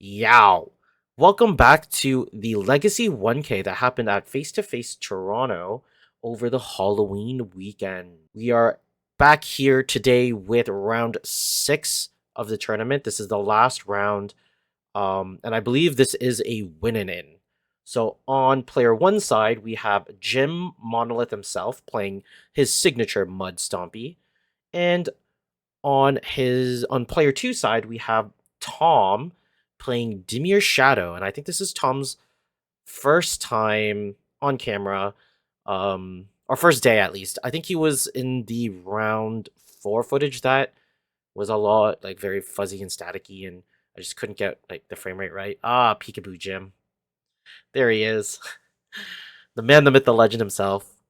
Yow! Welcome back to the Legacy 1K that happened at Face to Face Toronto over the Halloween weekend. We are back here today with round 6 of the tournament. This is the last round, and I believe this is a win and in. So on player 1 side, we have Jim Monolith himself playing his signature MUD Stompy, and on player 2 side, we have Tom playing Dimir Shadow, and I think this is Tom's first time on camera, or first day at least. I think he was in the round 4 footage that was a lot like very fuzzy and staticky, and I just couldn't get like the frame rate right. Ah, Peekaboo Jim. There he is. The man, the myth, the legend himself.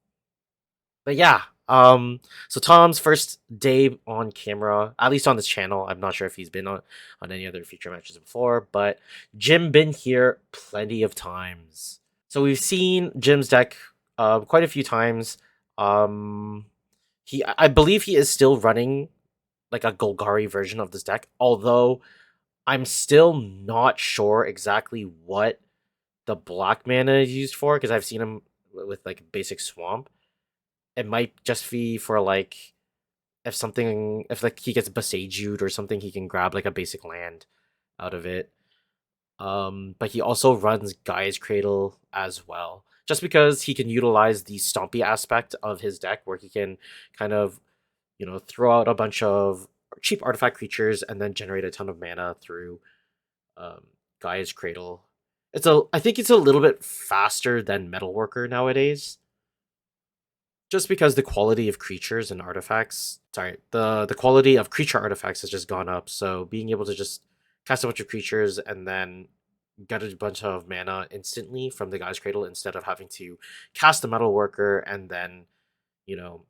But yeah, so Tom's first day on camera, at least on this channel. I'm not sure if he's been on any other feature matches before, but Jim been here plenty of times. So we've seen Jim's deck quite a few times. Um, I believe he is still running like a Golgari version of this deck, although I'm still not sure exactly what the black mana is used for because I've seen him with like basic swamp. It might just be for like if like he gets Besaged or something, he can grab like a basic land out of it. But he also runs Gaia's Cradle as well. Just because he can utilize the Stompy aspect of his deck where he can kind of, throw out a bunch of cheap artifact creatures and then generate a ton of mana through um Gaia's Cradle. I think it's a little bit faster than Metalworker nowadays, just because the quality of creatures and artifacts, the quality of creature artifacts has just gone up. So being able to just cast a bunch of creatures and then get a bunch of mana instantly from the Guy's Cradle instead of having to cast the Metal Worker and then, you know,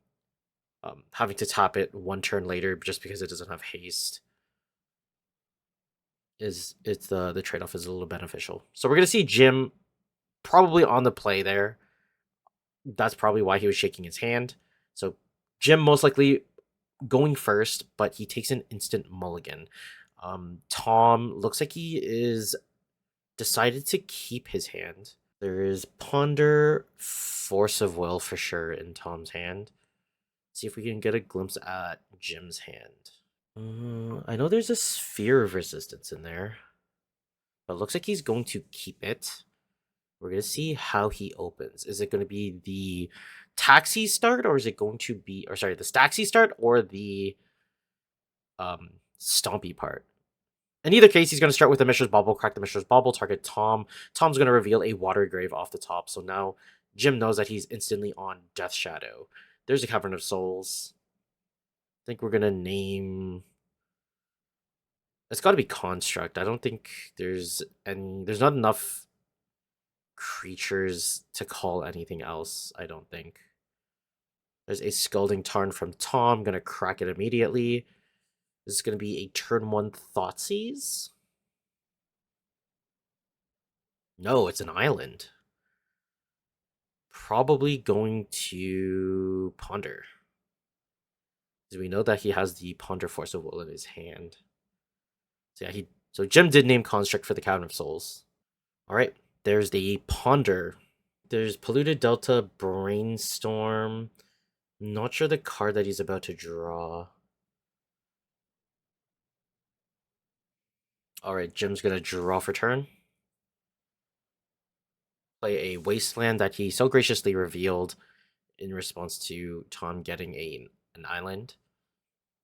having to tap it one turn later just because it doesn't have haste, is it's the trade-off is a little beneficial. So we're gonna see Jim probably on the play there. That's probably why he was shaking his hand. So Jim most likely going first, but he takes an instant mulligan. Tom looks like he is decided to keep his hand. There is Ponder, Force of Will for sure in Tom's hand. See if we can get a glimpse at Jim's hand. I know there's a Sphere of Resistance in there, but it looks like he's going to keep it. We're going to see how he opens. Is it going to be the Taxi start, or is it going to be, or sorry, the Staxi start, or the Stompy part? In either case, he's going to start with the Mishra's Bauble, crack the Mishra's Bauble, target Tom. Tom's going to reveal a Water Grave off the top, so now Jim knows that he's instantly on Death Shadow. There's a Cavern of Souls. I think we're going to name... It's got to be Construct. I don't think there's not enough creatures to call anything else, I don't think. There's a Scalding Tarn from Tom. I'm going to crack it immediately. This is going to be a turn 1 Thoughtseize. No, it's an island. Probably going to Ponder. Because we know that he has the Ponder Force of Will in his hand. So yeah, so Jim did name Construct for the Cavern of Souls. Alright, there's the Ponder. There's Polluted Delta, Brainstorm. Not sure the card that he's about to draw. Alright, Jim's gonna draw for turn. Play a Wasteland that he so graciously revealed in response to Tom getting an island.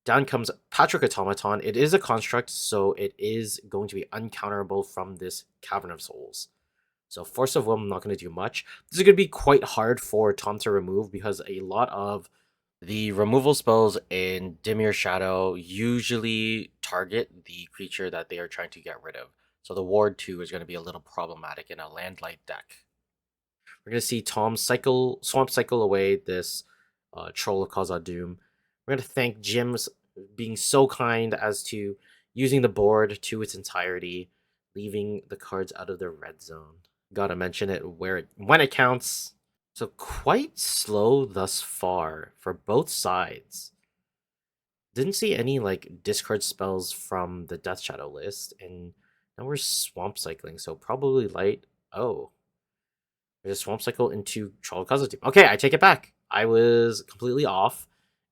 Down comes Patrick Automaton. It is a construct, so it is going to be uncounterable from this Cavern of Souls. So Force of Will, I'm not going to do much. This is going to be quite hard for Tom to remove because a lot of the removal spells in Dimir Shadow usually target the creature that they are trying to get rid of. So the Ward 2 is going to be a little problematic in a Landlight deck. We're going to see Tom Swamp Cycle away this Troll of Khazad Doom. We're going to thank Jim's being so kind as to using the board to its entirety, leaving the cards out of the red zone. Gotta mention it when it counts. So quite slow thus far for both sides. Didn't see any like discard spells from the Death Shadow list, and Now we're swamp cycling, so probably light. Oh, there's a swamp cycle into Troll of Khazad. Okay, I take it back. I was completely off,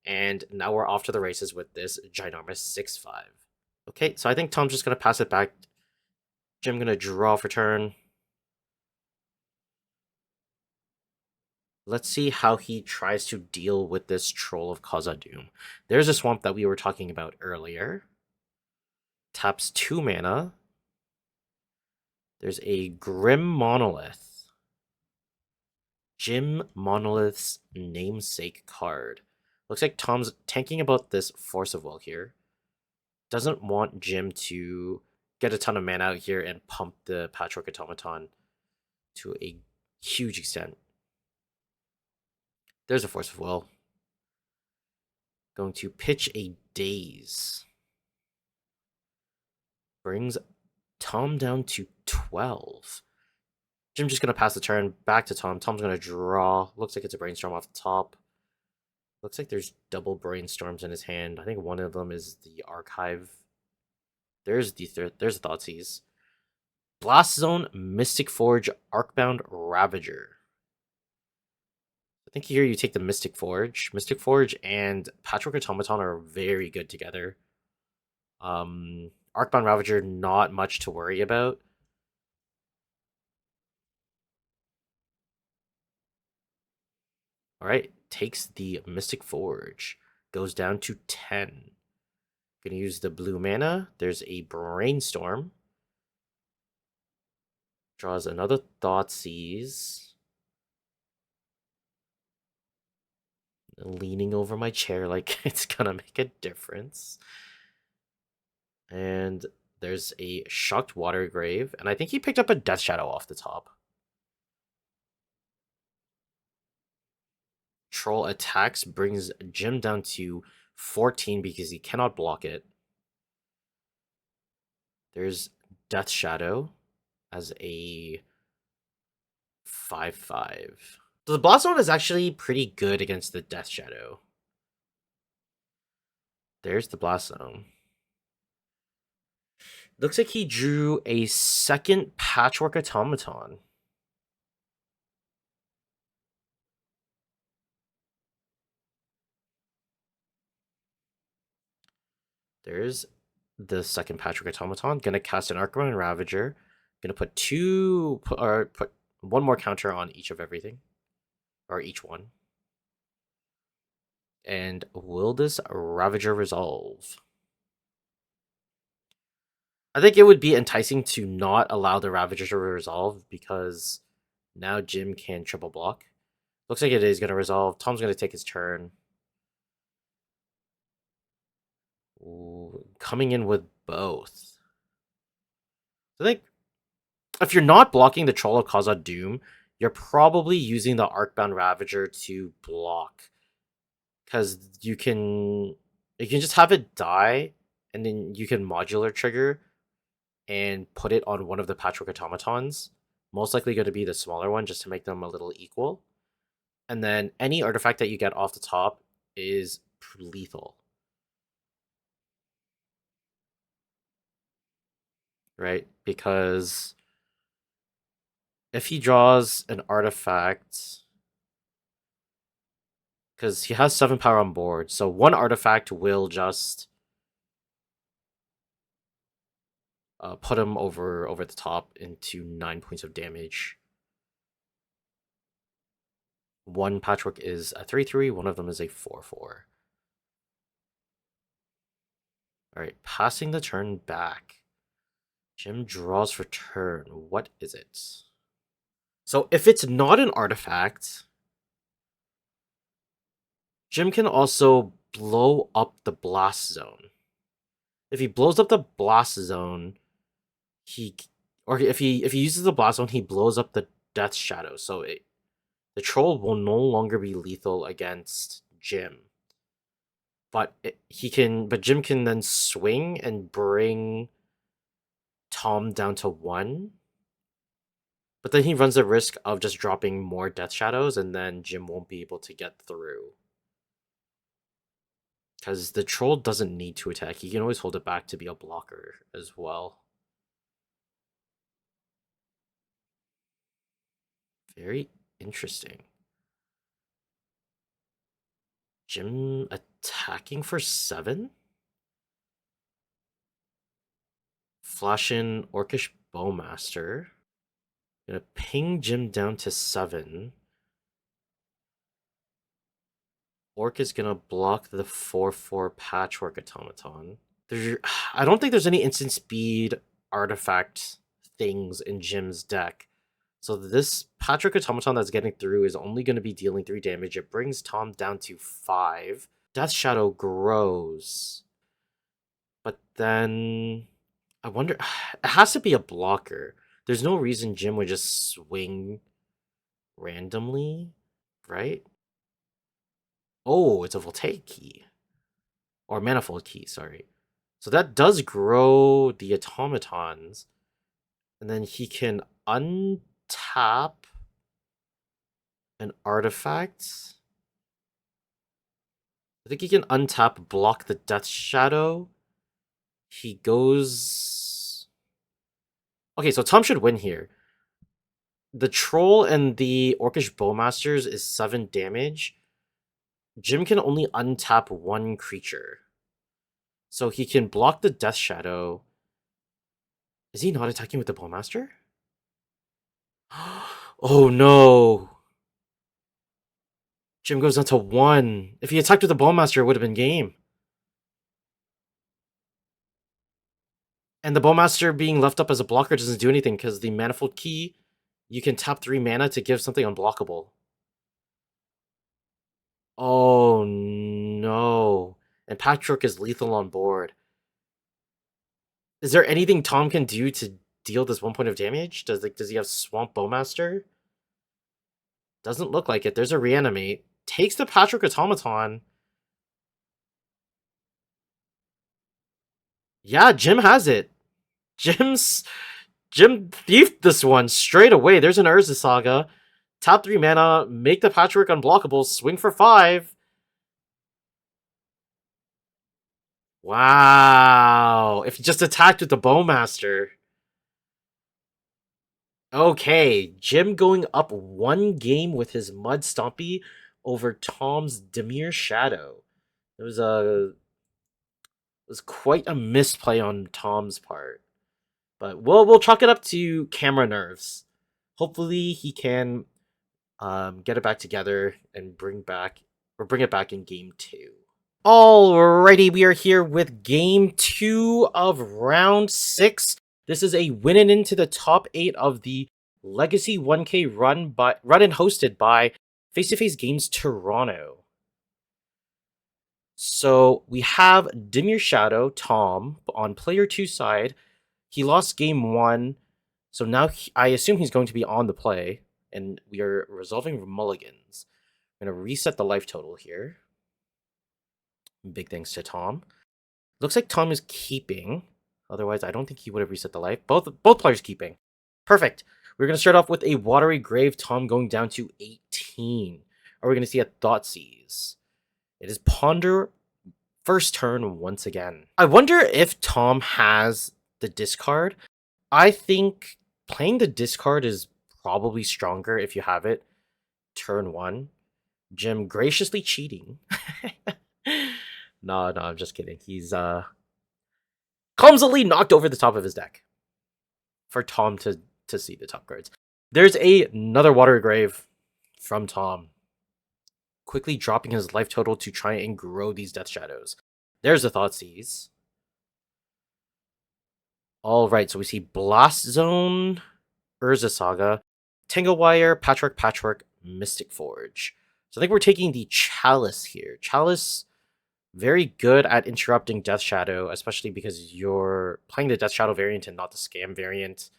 and now we're off to the races with this ginormous 6-5. Okay, so I think Tom's just gonna pass it back. Jim gonna draw for turn. Let's see how he tries to deal with this Troll of Khazad. There's a swamp that we were talking about earlier. Taps 2 mana. There's a Grim Monolith. Jim Monolith's namesake card. Looks like Tom's tanking about this Force of Will here. Doesn't want Jim to get a ton of mana out here and pump the Patchwork Automaton to a huge extent. There's a Force of Will. Going to pitch a Daze. Brings Tom down to 12. Jim's just going to pass the turn back to Tom. Tom's going to draw. Looks like it's a Brainstorm off the top. Looks like there's double Brainstorms in his hand. I think one of them is the Archive. There's the Thoughtseize. Blast Zone, Mystic Forge, Arcbound, Ravager. I think here you take the Mystic Forge. Mystic Forge and Patchwork Automaton are very good together. Arcbound Ravager, not much to worry about. Alright, takes the Mystic Forge. Goes down to 10. Gonna use the blue mana. There's a Brainstorm. Draws another Thoughtseize. Leaning over my chair like it's gonna make a difference. And there's a Shocked Watergrave. And I think he picked up a Death Shadow off the top. Troll attacks, brings Jim down to 14 because he cannot block it. There's Death Shadow as a 5/5. So the Blast Zone is actually pretty good against the Death Shadow. There's the Blast Zone. Looks like he drew a second Patchwork Automaton. There's the second Patchwork Automaton. Gonna cast an Arcbound Ravager. Gonna put put one more counter on each of everything. Or each one. And will this Ravager resolve? I think it would be enticing to not allow the Ravager to resolve because now Jim can triple block. Looks like it is going to resolve. Tom's going to take his turn. Ooh, coming in with both. I think if you're not blocking the Troll of Khazad Doom, you're probably using the Arcbound Ravager to block. Because you can just have it die, and then you can modular trigger and put it on one of the Patchwork Automatons. Most likely going to be the smaller one, just to make them a little equal. And then any artifact that you get off the top is lethal. Right? Because if he draws an artifact, because he has 7 power on board, so one artifact will just put him over the top into 9 points of damage. One Patchwork is a 3/3, one of them is a 4/4. Alright, passing the turn back. Jim draws for turn. What is it? So if it's not an artifact, Jim can also blow up the Blast Zone. If he blows up the Blast Zone, if he uses the Blast Zone, he blows up the Death Shadow. So the Troll will no longer be lethal against Jim. But Jim can then swing and bring Tom down to 1. But then he runs the risk of just dropping more Death Shadows, and then Jim won't be able to get through. Because the Troll doesn't need to attack. He can always hold it back to be a blocker as well. Very interesting. Jim attacking for 7? Flash in Orcish Bowmaster. Gonna ping Jim down to 7. Orc is gonna block the 4/4 Patchwork Automaton. I don't think there's any instant speed artifact things in Jim's deck. So this Patchwork Automaton that's getting through is only going to be dealing 3 damage. It brings Tom down to 5. Death Shadow grows. But then I wonder, it has to be a blocker. There's no reason Jim would just swing randomly, right? Oh, it's a Voltaic key. Or Manifold key, sorry. So that does grow the automatons. And then he can untap an artifact. I think he can untap, block the Death Shadow. He goes... Okay, so Tom should win here. The Troll and the Orcish Bowmasters is 7 damage. Jim can only untap 1 creature. So he can block the Death Shadow. Is he not attacking with the Bowmaster? Oh no! Jim goes down to 1. If he attacked with the Bowmaster, it would have been game. And the Bowmaster being left up as a blocker doesn't do anything because the Manifold Key, you can tap 3 mana to give something unblockable. Oh no. And Patchwork is lethal on board. Is there anything Tom can do to deal this 1 point of damage? Does he have Swamp Bowmaster? Doesn't look like it. There's a Reanimate. Takes the Patchwork Automaton. Yeah, Jim has it. Jim thiefed this one straight away. There's an Urza Saga. Tap 3 mana, make the Patchwork unblockable, swing for 5. Wow. If he just attacked with the Bowmaster. Okay, Jim going up 1 game with his MUD Stompy over Tom's Dimir Shadow. It was quite a misplay on Tom's part. But we'll chalk it up to camera nerves. Hopefully he can get it back together and bring it back in game 2. Alrighty, we are here with game 2 of round 6. This is a winning into the top 8 of the Legacy 1K run and hosted by Face to Face Games Toronto. So we have Dimir Shadow, Tom, on player 2 side. He lost game 1, so now I assume he's going to be on the play, and we are resolving mulligans. I'm going to reset the life total here. Big thanks to Tom. Looks like Tom is keeping. Otherwise, I don't think he would have reset the life. Both players keeping. Perfect. We're going to start off with a Watery Grave, Tom going down to 18. Are we going to see a Thoughtseize? It is Ponder first turn once again. I wonder if Tom has the discard. I think playing the discard is probably stronger if you have it. Turn 1. Jim graciously cheating. No, I'm just kidding. He's clumsily knocked over the top of his deck for Tom to see the top cards. There's another Watery Grave from Tom, quickly dropping his life total to try and grow these Death Shadows. There's a Thoughtseize. All right, so we see Blast Zone, Urza Saga, Tangle Wire, Patchwork, Mystic Forge. So I think we're taking the Chalice here. Chalice, very good at interrupting Death Shadow, especially because you're playing the Death Shadow variant and not the Scam variant.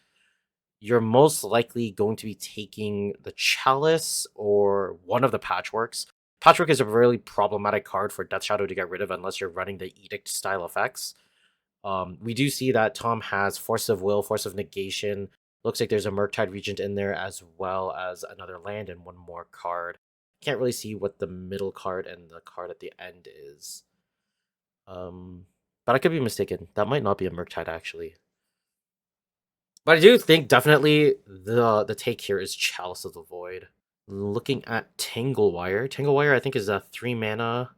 You're most likely going to be taking the Chalice or one of the Patchworks. Patchwork is a really problematic card for Death Shadow to get rid of unless you're running the Edict style effects. We do see that Tom has Force of Will, Force of Negation. Looks like there's a Murktide Regent in there as well as another land and one more card. Can't really see what the middle card and the card at the end is. But I could be mistaken. That might not be a Murktide, actually. But I do think definitely the take here is Chalice of the Void. Looking at Tanglewire. Tanglewire, I think, is a 3 mana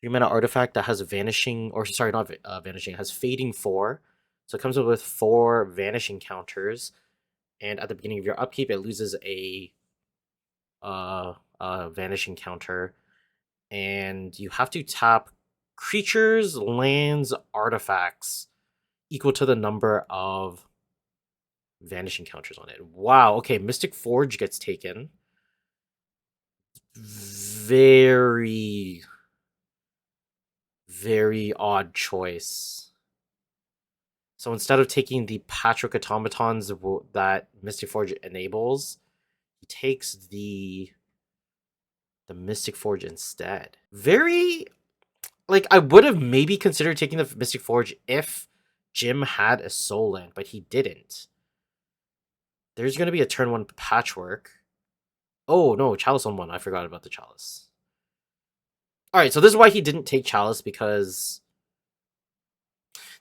artifact that has vanishing, or sorry, not vanishing, has fading 4. So it comes up with 4 vanishing counters, and at the beginning of your upkeep, it loses a vanishing counter, and you have to tap creatures, lands, artifacts equal to the number of vanishing counters on it. Wow, okay, Mystic Forge gets taken. Very, very odd choice. So instead of taking the Patchwork Automatons that Mystic Forge enables, he takes the Mystic Forge instead. Very, like, I would have maybe considered taking the Mystic Forge if Jim had a Soul Land, but he didn't. There's going to be a turn 1 Patchwork. Oh, no, Chalice on 1. I forgot about the Chalice. Alright, so this is why he didn't take Chalice, because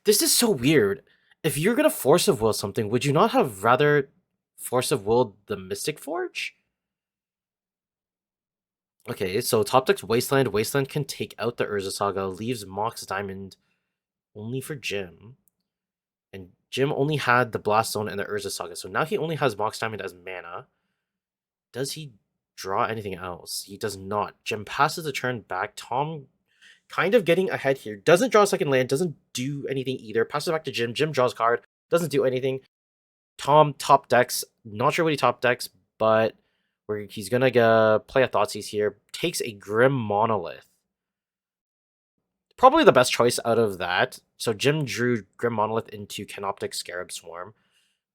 this is so weird. If you're going to Force of Will something, would you not have rather Force of Will the Mystic Forge? Okay, so top deck's Wasteland. Wasteland can take out the Urza Saga, leaves Mox Diamond only for Jim. And Jim only had the Blast Zone and the Urza Saga, so now he only has Mox Diamond as mana. Does he draw anything else? He does not. Jim passes the turn back. Tom kind of getting ahead here. Doesn't draw a second land, doesn't do anything either. Passes back to Jim. Jim draws card, doesn't do anything. Tom top decks. Not sure what he top decks, but he's gonna play a Thoughtseize here. Takes a Grim Monolith. Probably the best choice out of that. So Jim drew Grim Monolith into Canoptic Scarab Swarm.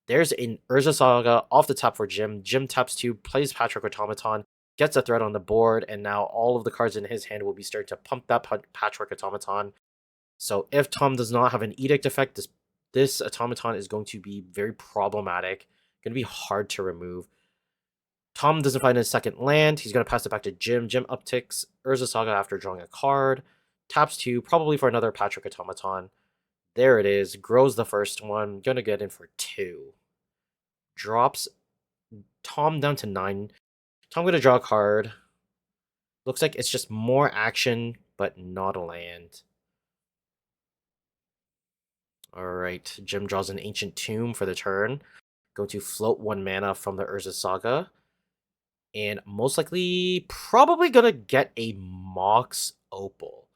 There's an Urza Saga off the top for Jim. Jim taps 2, plays Patchwork Automaton, gets a threat on the board, and now all of the cards in his hand will be starting to pump that Patchwork Automaton. So if Tom does not have an Edict effect, this Automaton is going to be very problematic. Going to be hard to remove. Tom doesn't find his second land. He's going to pass it back to Jim. Jim upticks Urza Saga after drawing a card. Taps 2, probably for another Patchwork Automaton. There it is. Grows the first one. Gonna get in for 2. Drops Tom down to 9. Tom gonna draw a card. Looks like it's just more action, but not a land. Alright, Jim draws an Ancient Tomb for the turn. Going to float 1 mana from the Urza Saga. And most likely, probably gonna get a Mox Opal.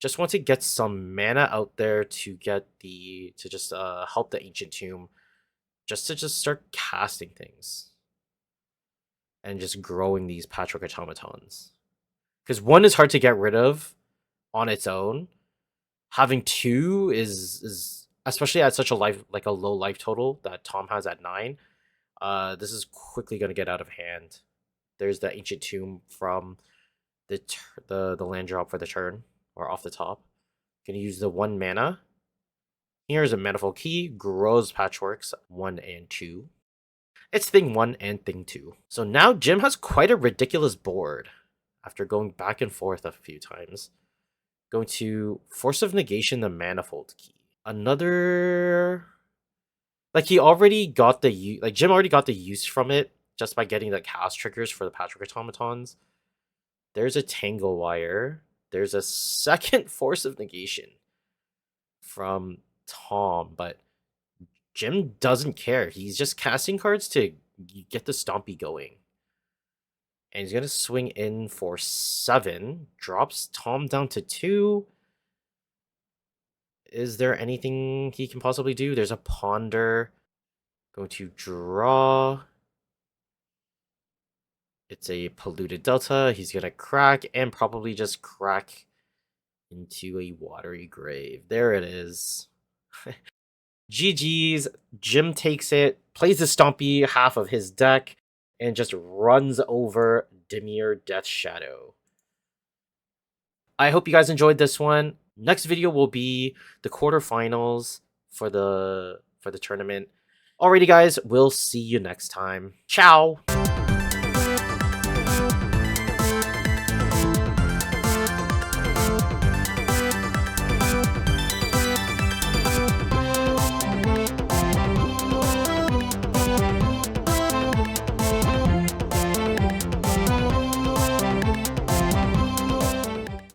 Just want to get some mana out there to get to just help the Ancient Tomb, just to start casting things and just growing these Patchwork Automatons. Because 1 is hard to get rid of on its own. Having 2 is especially at such a low life total that Tom has at 9. This is quickly gonna get out of hand. There's the Ancient Tomb from the land drop for the turn. Or off the top. Gonna use the 1 mana. Here's a Manifold Key. Grows Patchworks 1 and 2. It's thing 1 and thing 2. So now Jim has quite a ridiculous board. After going back and forth a few times. Going to Force of Negation the Manifold Key. Another... Like, he already got the... Like, Jim already got the use from it. Just by getting the cast triggers for the Patchwork Automatons. There's a Tanglewire. There's a second Force of Negation from Tom, but Jim doesn't care. He's just casting cards to get the Stompy going. And he's going to swing in for 7. Drops Tom down to 2. Is there anything he can possibly do? There's a Ponder. Going to draw. It's a Polluted Delta. He's going to crack and probably just crack into a Watery Grave. There it is. GG's. Jim takes it, plays the Stompy half of his deck, and just runs over Dimir Death Shadow. I hope you guys enjoyed this one. Next video will be the quarterfinals for the tournament. Alrighty guys, we'll see you next time. Ciao!